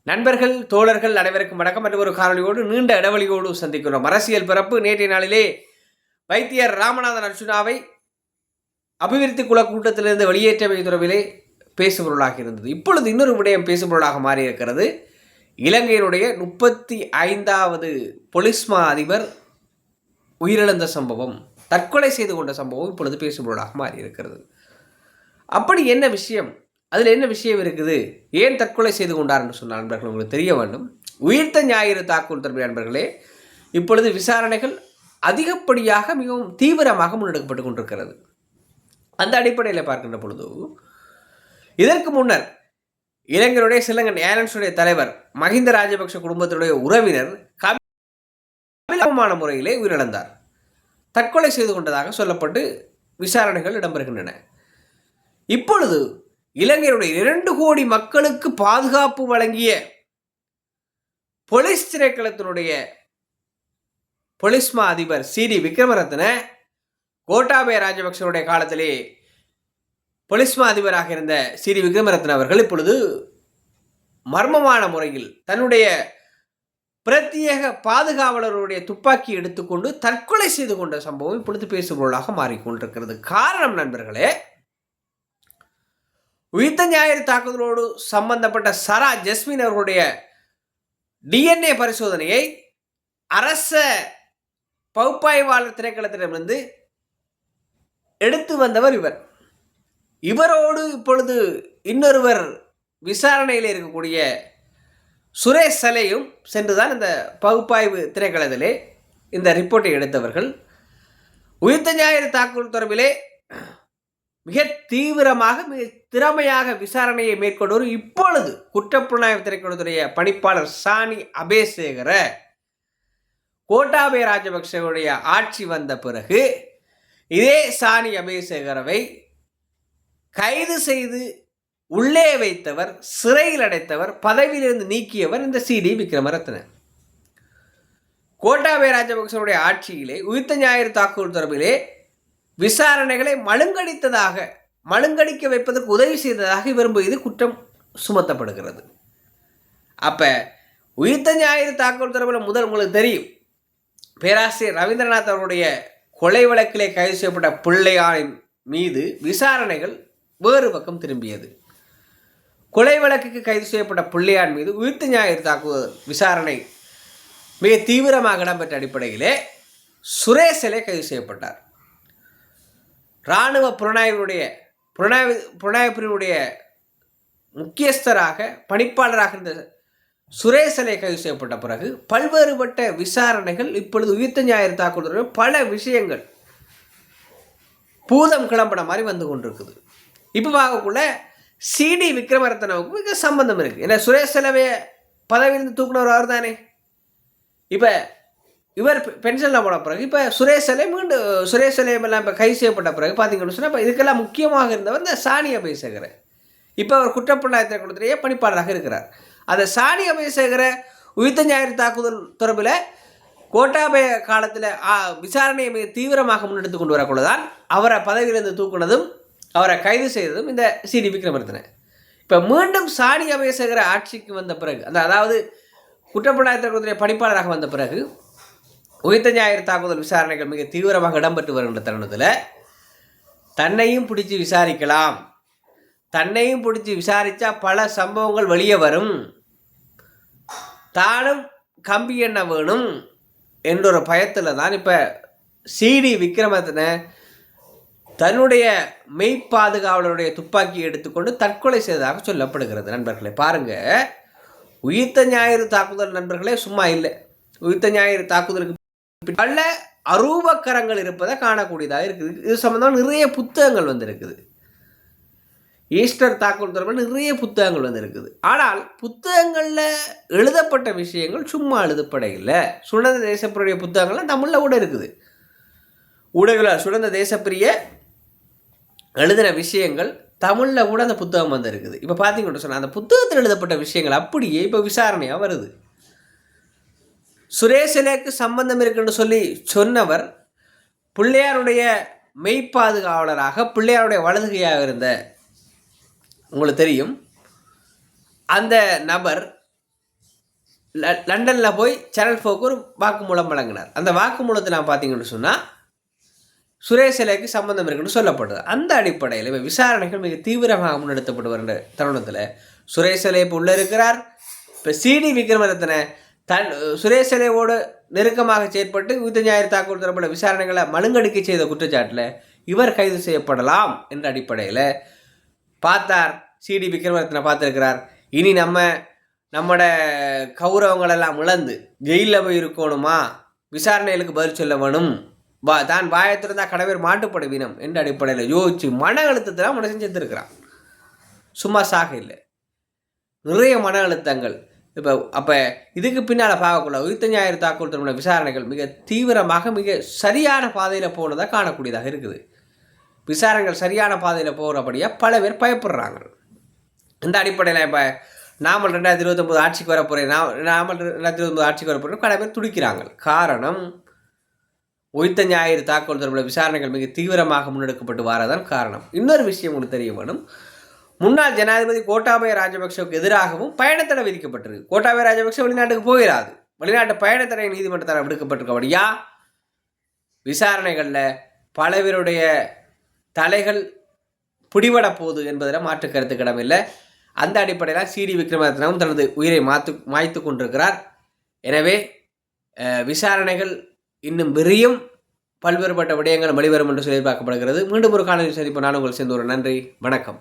நண்பர்கள் தோழர்கள் அனைவருக்கும் வணக்கம். மற்றும் ஒரு காணொலியோடு நீண்ட இடைவெளியோடு சந்திக்கிறோம். அரசியல் பிறப்பு நேற்றைய நாளிலே வைத்தியர் ராமநாதன் அர்ச்சுனாவை அபிவிருத்தி குழு கூட்டத்திலிருந்து வெளியேற்றவை தொடர்பிலே பேசுபொருளாக இருந்தது. இப்பொழுது இன்னொரு விடயம் பேசுபொருளாக மாறியிருக்கிறது. இலங்கையினுடைய 35வது பொலிஸ்மா அதிபர் உயிரிழந்த சம்பவம், தற்கொலை செய்து கொண்ட சம்பவம் இப்பொழுது பேசுபொருளாக மாறியிருக்கிறது. அப்படி என்ன விஷயம், அதில் என்ன விஷயம் இருக்குது, ஏன் தற்கொலை செய்து கொண்டார் என்று சொன்ன நண்பர்கள் உங்களுக்கு தெரிய வேண்டும். உயிர்த்த ஞாயிறு தாக்குதல் தொடர்பு நண்பர்களே, இப்பொழுது விசாரணைகள் அதிகப்படியாக மிகவும் தீவிரமாக முன்னெடுக்கப்பட்டு கொண்டிருக்கிறது. அந்த அடிப்படையில் பார்க்கின்ற பொழுது இதற்கு முன்னர் இலங்கையுடைய ஸ்ரீலங்கன் ஏர்லைன்ஸுடைய தலைவர் மஹிந்த ராஜபக்ஷ குடும்பத்தினுடைய உறவினர் கபிலமான முறையிலே உயிரிழந்தார். தற்கொலை செய்து கொண்டதாக சொல்லப்பட்டு விசாரணைகள் இடம்பெறுகின்றன. இப்பொழுது இலங்கையுடைய 2 கோடி மக்களுக்கு பாதுகாப்பு வழங்கிய போலீஸ் திணைக்களத்தினுடைய பொலிஸ்மா அதிபர் சிடி விக்ரமரத்ன கோட்டாபய ராஜபக்சனுடைய காலத்திலே பொலிஸ்மா அதிபராக இருந்த சிடி விக்ரமரத்ன அவர்கள் இப்பொழுது மர்மமான முறையில் தன்னுடைய பிரத்யேக பாதுகாவலருடைய துப்பாக்கி எடுத்துக்கொண்டு தற்கொலை செய்து கொண்ட சம்பவம் இப்பொழுது பேசுபொருளாக மாறிக்கொண்டிருக்கிறது. காரணம் நண்பர்களே, உயிர்த்த ஞாயிறு தாக்குதலோடு சம்பந்தப்பட்ட சரா ஜஸ்மின் அவர்களுடைய டிஎன்ஏ பரிசோதனையை அரச பகுப்பாய்வாளர் திணைக்களத்திடமிருந்து எடுத்து வந்தவர் இவரோடு இப்பொழுது இன்னொருவர் விசாரணையில் இருக்கக்கூடிய சுரேஷ் சலையும் சென்றுதான் இந்த பகுப்பாய்வு திணைக்களத்திலே இந்த ரிப்போர்ட்டை எடுத்தவர்கள். உயிர்த்த ஞாயிறு தாக்குதல் தொடர்பிலே மிக தீவிரமாக மிக திறமையாக விசாரணையை மேற்கொண்டவர் இப்பொழுது குற்றப்புலனாய்வு திணைக்களத்துடைய பணிப்பாளர் சாணி அபேசேகர கோட்டாபய ராஜபக்சவுடைய ஆட்சி வந்த பிறகு இதே சாணி அபேசேகரவை கைது செய்து உள்ளே வைத்தவர், சிறையில் அடைத்தவர், பதவியிலிருந்து நீக்கியவர் இந்த சிடி விக்ரமரத்ன. கோட்டாபய ராஜபக்சவுடைய ஆட்சியிலே உயிர்த்த ஞாயிறு தாக்குதல் தொடர்பிலே விசாரணைகளை மழுங்கடிக்க வைப்பதற்கு உதவி செய்ததாக இவர் மீது குற்றம் சுமத்தப்படுகிறது. அப்போ உயிர்த்த ஞாயிறு தாக்குதல் தொடர்பில் முதல் உங்களுக்கு தெரியும், பேராசிரியர் ரவீந்திரநாத் அவருடைய கொலை வழக்கிலே கைது செய்யப்பட்ட பிள்ளையாரின் மீது விசாரணைகள் வேறு பக்கம் திரும்பியது. கொலை வழக்குக்கு கைது செய்யப்பட்ட பிள்ளையார் மீது உயிர்த்த ஞாயிறு தாக்குதல் விசாரணை மிக தீவிரமாக இடம்பெற்ற அடிப்படையிலே சுரேஷிலே கைது செய்யப்பட்டார். இராணுவ புலனாய்வு பிரிவுடைய முக்கியஸ்தராக பணிப்பாளராக இருந்த சுரேஷலை கைது செய்யப்பட்ட பிறகு பல்வேறுபட்ட விசாரணைகள் இப்பொழுது உயிர்த்த ஞாயிறு தாக்குதல் பல விஷயங்கள் பூதம் கிளம்பின மாதிரி வந்து கொண்டிருக்குது. இப்போ பார்க்கக்குள்ள சிடி விக்ரமரத்னவுக்கு மிக சம்பந்தம் இருக்குது. ஏன்னா சுரேஷ் செலவை பதவியிலிருந்து தூக்குனவர் அவர் தானே. இப்போ இவர் பென்ஷனில் போன பிறகு இப்போ சுரேஷ் எல்லாம் இப்போ கைது செய்யப்பட்ட பிறகு பார்த்தீங்கன்னு சொன்னால் இப்போ இதுக்கெல்லாம் முக்கியமாக இருந்தவர் இந்த சாணி அபேசேகர. இப்போ அவர் குற்றப்புலனாய்வு திணைக்களத்திலேயே பணிப்பாளராக இருக்கிறார். அந்த சாணி அபேசேகர உயிர்த்த ஞாயிறு தாக்குதல் தொடர்பில் கோட்டாபய காலத்தில் விசாரணையை மிக தீவிரமாக முன்னெடுத்து கொண்டு வரக்குள்ள தான் அவரை பதவியிலிருந்து தூக்குனதும் அவரை கைது செய்ததும் இந்த சிடி விக்ரமரத்ன. இப்போ மீண்டும் சாணி அபேசேகர ஆட்சிக்கு வந்த பிறகு அதாவது குற்றப்புலனாய்வு திணைக்களத்துடைய பணிப்பாளராக வந்த பிறகு உயிர்த்த ஞாயிறு தாக்குதல் விசாரணைகள் மிக தீவிரமாக இடம்பெற்று வருகின்ற தருணத்தில் தன்னையும் பிடிச்சி விசாரிக்கலாம், தன்னையும் பிடிச்சி விசாரித்தா பல சம்பவங்கள் வெளியே வரும், தானும் கம்பி எண்ண வேணும் என்ற ஒரு பயத்தில் தான் இப்போ சிடி விக்ரமரத்ன தன்னுடைய மெய்ப்பாதுகாவலருடைய துப்பாக்கியை எடுத்துக்கொண்டு தற்கொலை செய்ததாக சொல்லப்படுகிறது. நண்பர்களே பாருங்கள், உயிர்த்த ஞாயிறு தாக்குதல் நண்பர்களே சும்மா இல்லை. உயிர்த்த ஞாயிறு தாக்குதலுக்கு பல அரூபக்கரங்கள் இருப்பதை காணக்கூடியதாக இருக்குது. இது சம்பந்தமாக நிறைய புத்தகங்கள் வந்திருக்குது. ஈஸ்டர் தாக்குதல் தொடர்பாக நிறைய புத்தகங்கள் வந்திருக்குது. ஆனால் புத்தகங்களில் எழுதப்பட்ட விஷயங்கள் சும்மா எழுதப்பட இல்லை. சுதந்திர தேசப்பிரிய புத்தகங்கள்லாம் தமிழில் கூட இருக்குது. ஊடகங்கள் சுதந்திர தேசப்பிரிய எழுதின விஷயங்கள் தமிழில் கூட அந்த புத்தகம் வந்திருக்குது. இப்போ பார்த்தீங்கன்னு சொன்னால் அந்த புத்தகத்தில் எழுதப்பட்ட விஷயங்கள் அப்படியே இப்போ விசாரணையாக வருது. சுரேஷனுக்கு சம்பந்தம் இருக்குன்னு சொல்லி சொன்னவர் பிள்ளையாருடைய மெய்ப்பாதுகாவலராக பிள்ளையாருடைய வலதுகையாக இருந்த உங்களுக்கு தெரியும் அந்த நபர் லண்டனில் போய் சேனல் 4க்கு ஒரு வாக்குமூலம் வழங்கினார். அந்த வாக்குமூலத்தை நான் பார்த்தீங்கன்னு சொன்னால் சுரேசலைக்கு சம்பந்தம் இருக்குன்னு சொல்லப்படுது. அந்த அடிப்படையில் விசாரணைகள் மிக தீவிரமாக முன்னெடுத்தப்பட்டு வருகிற தருணத்தில் சுரேசலை இப்போ உள்ளே இருக்கிறார். இப்போ சிடி விக்ரமரத்ன சுரேசலையோடு நெருக்கமாக செயற்பட்டு யுத்த ஞாயிறு தாக்குதல் தொடர்புடைய விசாரணைகளை மழுங்கடிக்க செய்த குற்றச்சாட்டில் இவர் கைது செய்யப்படலாம் என்ற அடிப்படையில் பார்த்தார். சிடி விக்ரமரத்ன பார்த்துருக்கிறார். இனி நம்மட கௌரவங்களெல்லாம் இழந்து ஜெயிலில் போய் இருக்கணுமா, விசாரணைகளுக்கு பதில் சொல்ல வேணும், தான் வாயத்திருந்தால் கடவுள் மாட்டுப்படுவினம் என்ற அடிப்படையில் யோசிச்சு மன அழுத்தத்தில் மனுஷன் செஞ்சுருக்கிறான். சும்மா சாக இல்லை, நிறைய மன அழுத்தங்கள். இப்போ அப்போ இதுக்கு பின்னால் பார்க்கக்குள்ள யுத்த ஞாயிறு தாக்குதல் தொடர்பான விசாரணைகள் மிக தீவிரமாக மிக சரியான பாதையில் போனதாக காணக்கூடியதாக இருக்குது. விசாரணைகள் சரியான பாதையில் போகிறபடியாக பல பேர் பயப்படுறாங்க. இந்த அடிப்படையில் இப்போ நாமல் 2029 ஆட்சிக்கு வரப்போகிறேன், நாமல் 2029 ஆட்சிக்கு வரப்போகிறேன் பல பேர் துடிக்கிறாங்க. காரணம் யுத்த ஞாயிறு தாக்குதல் தொடர்பான விசாரணைகள் மிக தீவிரமாக முன்னெடுக்கப்பட்டு வரதான் காரணம். இன்னொரு விஷயம் உங்களுக்கு தெரிய வேணும். முன்னாள் ஜனாதிபதி கோட்டாபய ராஜபக்சவுக்கு எதிராகவும் பயணத்தடை விதிக்கப்பட்டிருக்கு. கோட்டாபய ராஜபக்ச வெளிநாட்டுக்கு போயிடாது, வெளிநாட்டு பயணத்தடை நீதிமன்றத்தால் விடுக்கப்பட்டிருக்கபடியா விசாரணைகளில் பல பேருடைய தலைகள் பிடிபட போகுது என்பதில் மாற்று கருத்து கிடமில்லை. அந்த அடிப்படையில் சிடி விக்ரமரத்னவும் தனது உயிரை மாய்த்து கொண்டிருக்கிறார். எனவே விசாரணைகள் இன்னும் விரியும், பல்வேறுபட்ட விடயங்கள் வெளிவரும் என்று சொல்லி பார்க்கப்படுகிறது. மீண்டும் ஒரு காணொலி சந்திப்பு நான் உங்கள் சேர்ந்து ஒரு நன்றி, வணக்கம்.